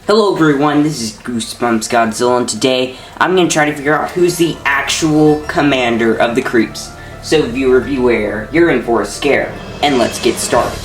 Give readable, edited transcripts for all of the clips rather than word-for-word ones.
Hello everyone, this is Goosebumps Godzilla, and today I'm going to try to figure out who's the actual commander of the Creeps. So viewer beware, you're in for a scare, and let's get started.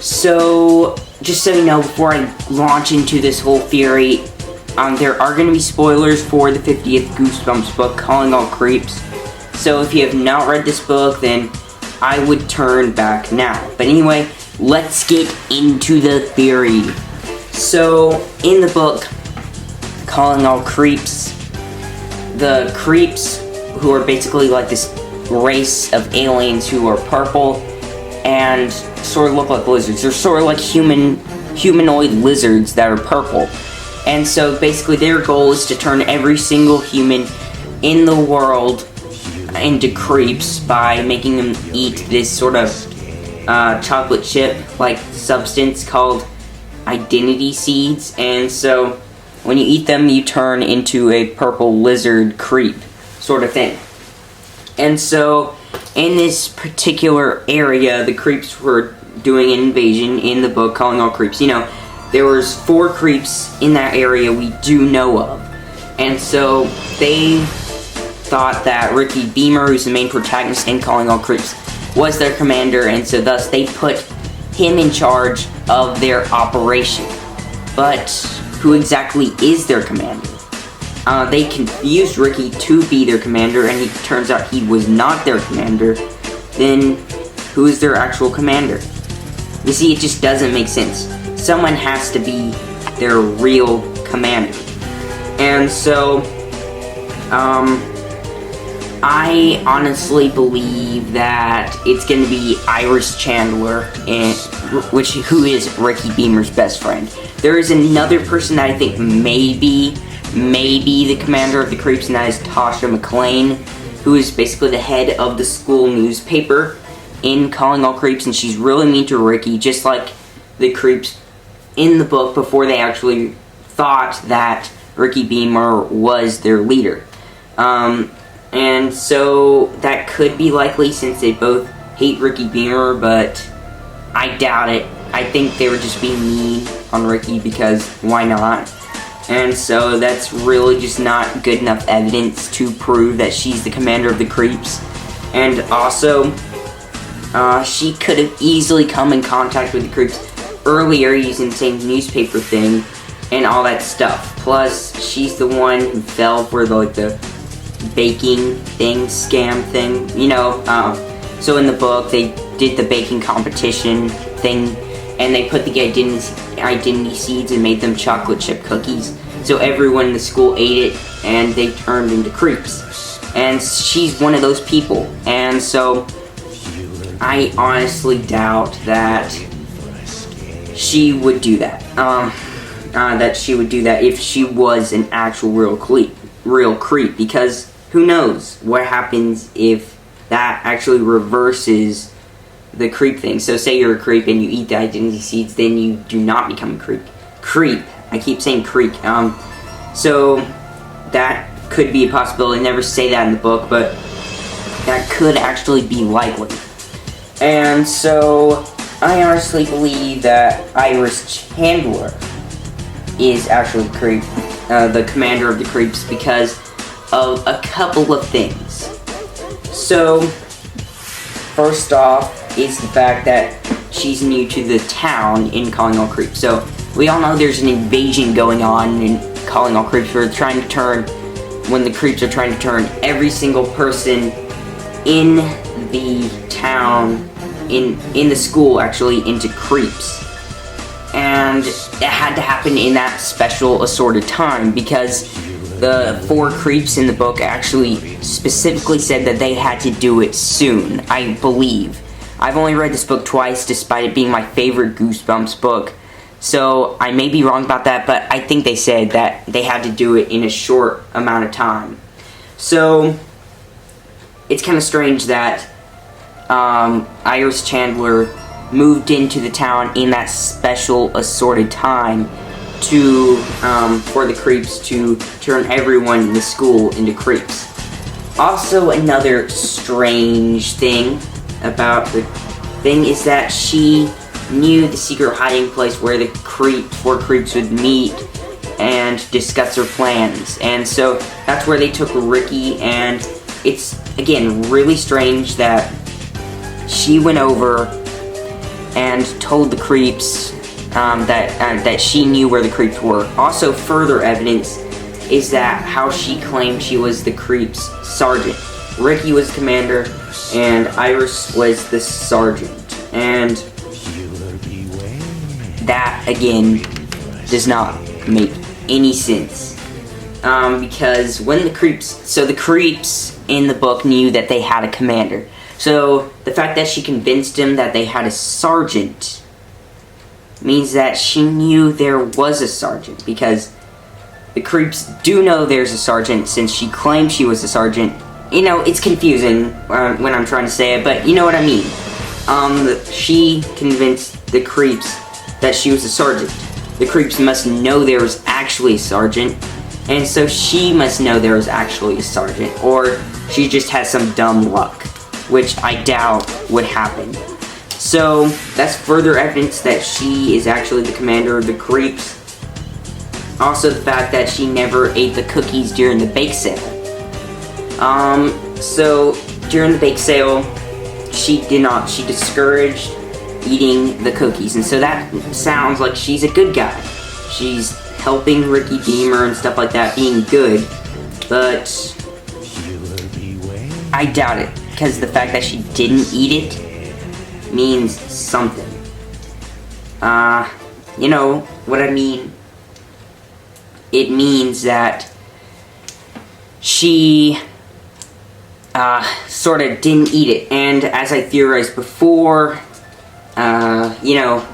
So, just so you know, before I launch into this whole theory, there are going to be spoilers for the 50th Goosebumps book, Calling All Creeps. So if you have not read this book, then I would turn back now. But anyway, let's get into the theory. So, in the book, Calling All Creeps, the Creeps, who are basically like this race of aliens who are purple and sort of look like lizards. They're sort of like humanoid lizards that are purple. And so, basically, their goal is to turn every single human in the world into creeps by making them eat this sort of chocolate chip-like substance called identity seeds, and so when you eat them you turn into a purple lizard creep sort of thing. And so in this particular area the creeps were doing an invasion in the book Calling All Creeps. You know, there was 4 creeps in that area we do know of, and so they thought that Ricky Beamer, who's the main protagonist in Calling All Creeps, was their commander, and so thus they put him in charge of their operation. But who exactly is their commander? They confused Ricky to be their commander, and it turns out he was not their commander. Then who is their actual commander? You see, it just doesn't make sense. Someone has to be their real commander. And so, I honestly believe that it's going to be Iris Chandler, who is Ricky Beamer's best friend. There is another person that I think may be the commander of the Creeps, and that is Tasha McClain, who is basically the head of the school newspaper in Calling All Creeps, and she's really mean to Ricky, just like the Creeps in the book before they actually thought that Ricky Beamer was their leader. And so that could be likely since they both hate Ricky Beamer, but I doubt it. I think they were just being mean on Ricky because why not? And so that's really just not good enough evidence to prove that she's the commander of the Creeps. And also, she could have easily come in contact with the Creeps earlier using the same newspaper thing and all that stuff. Plus, she's the one who fell for the baking thing, scam thing, you know. So in the book they did the baking competition thing, and they put the identity seeds and made them chocolate chip cookies, so everyone in the school ate it and they turned into creeps, and she's one of those people. And so I honestly doubt that she would do that, that she would do that if she was an actual real creep, because who knows what happens if that actually reverses the creep thing. So say you're a creep and you eat the identity seeds, then you do not become a creep. I keep saying creep. So that could be a possibility. I never say that in the book, but that could actually be likely. And so I honestly believe that Iris Chandler is actually the commander of the Creeps because of a couple of things. So, first off is the fact that she's new to the town in Calling All Creeps. So, we all know there's an invasion going on in Calling All Creeps when the Creeps are trying to turn every single person in the town, in the school actually, into creeps. And it had to happen in that special assorted time because the 4 creeps in the book actually specifically said that they had to do it soon, I believe. I've only read this book twice despite it being my favorite Goosebumps book, so I may be wrong about that, but I think they said that they had to do it in a short amount of time. So it's kind of strange that Iris Chandler moved into the town in that special assorted time for the Creeps to turn everyone in the school into creeps. Also, another strange thing about the thing is that she knew the secret hiding place where the four creeps would meet and discuss their plans. And so that's where they took Ricky, and it's, again, really strange that she went over and told the creeps that she knew where the creeps were. Also, further evidence is that how she claimed she was the creeps' sergeant. Ricky was the commander, and Iris was the sergeant. And that, again, does not make any sense. Because when the creeps in the book knew that they had a commander. So the fact that she convinced him that they had a sergeant means that she knew there was a sergeant, because the creeps do know there's a sergeant since she claimed she was a sergeant. You know, it's confusing when I'm trying to say it, but you know what I mean. She convinced the creeps that she was a sergeant. The creeps must know there was actually a sergeant, and so she must know there was actually a sergeant, or she just has some dumb luck, which I doubt would happen. So that's further evidence that she is actually the commander of the creeps. Also, the fact that she never ate the cookies during the bake sale. So during the bake sale, she discouraged eating the cookies, and so that sounds like she's a good guy. She's helping Ricky Beamer and stuff like that, being good, but I doubt it, because the fact that she didn't eat it means something. You know what I mean? It means that she sort of didn't eat it, and as I theorized before, you know,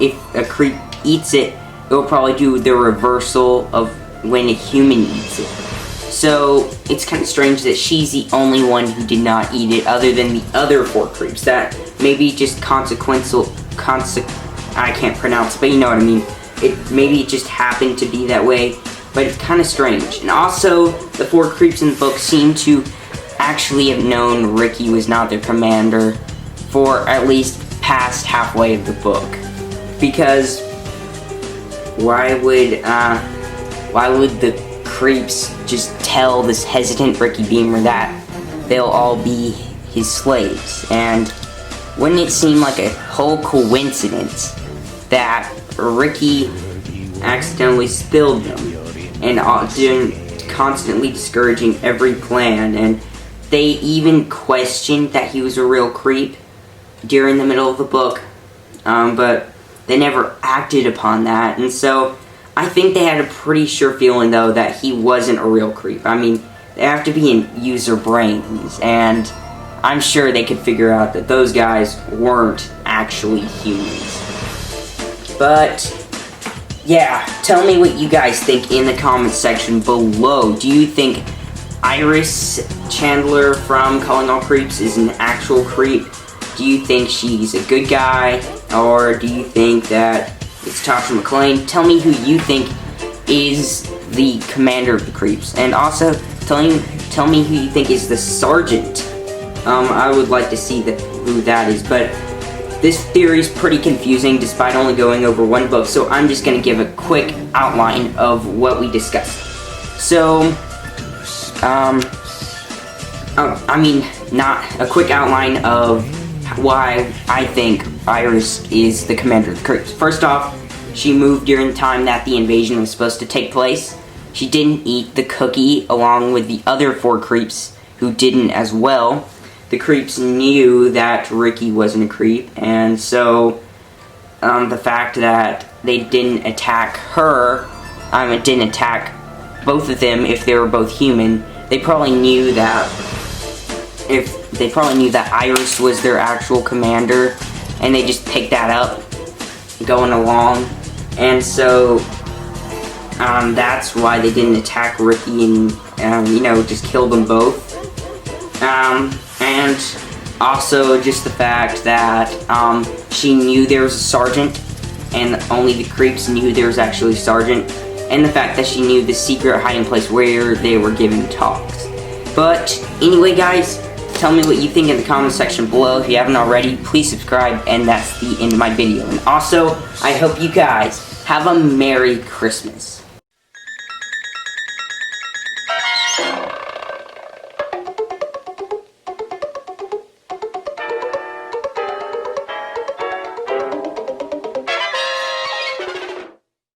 if a creep eats it, it'll probably do the reversal of when a human eats it. So it's kind of strange that she's the only one who did not eat it, other than the other four creeps. That maybe just I can't pronounce it, but you know what I mean. Maybe it just happened to be that way, but it's kind of strange. And also, the four creeps in the book seem to actually have known Ricky was not their commander for at least past halfway of the book. Because why would the creeps just tell this hesitant Ricky Beamer that they'll all be his slaves? And wouldn't it seem like a whole coincidence that Ricky accidentally spilled them and constantly discouraging every plan, and they even questioned that he was a real creep during the middle of the book, but they never acted upon that. And so I think they had a pretty sure feeling, though, that he wasn't a real creep. I mean, they have to be in user brains, and I'm sure they could figure out that those guys weren't actually humans. But yeah, tell me what you guys think in the comments section below. Do you think Iris Chandler from Calling All Creeps is an actual creep? Do you think she's a good guy? Or do you think that it's Tasha McClane? Tell me who you think is the commander of the creeps. And also, tell me who you think is the sergeant. I would like to see who that is. But this theory is pretty confusing despite only going over one book, so I'm just going to give a quick outline of what we discussed. So, not a quick outline of why I think Iris is the commander of the creeps. First off, she moved during the time that the invasion was supposed to take place. She didn't eat the cookie along with the other four creeps who didn't as well. The creeps knew that Ricky wasn't a creep, and so the fact that they didn't attack her, it didn't attack both of them if they were both human, they probably knew that Iris was their actual commander, and they just picked that up going along, and so that's why they didn't attack Ricky and just kill them both. And also just the fact that she knew there was a sergeant, and only the creeps knew there was actually a sergeant, and the fact that she knew the secret hiding place where they were giving talks. But anyway, guys, Tell me what you think in the comment section below. If you haven't already, please subscribe, and that's the end of my video. And also, I hope you guys have a Merry Christmas.